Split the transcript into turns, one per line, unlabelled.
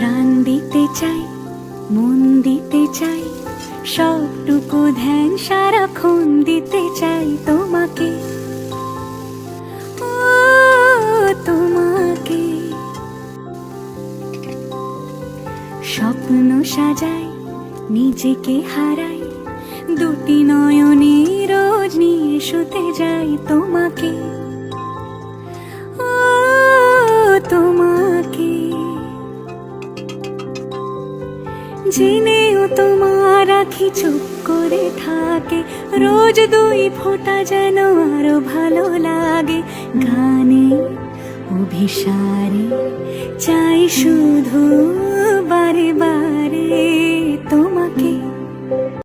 প্রাণ দিতে চাই, মন দিতে চাই, সবটুকু ধ্যান সারাক্ষণ দিতে চাই তোমাকে, ও তোমাকে। স্বপ্ন সাজাই, নিজেকে হারাই, দুটি নয়নে রোজ নিয়ে শুতে যাই তোমাকে, ও তোমাকে। জেনেও তোমার আখি চুপ করে থাকে, রোজ দুই ফোঁটা যেন আরো ভালো লাগে। গানে অভিসারে চাই শুধু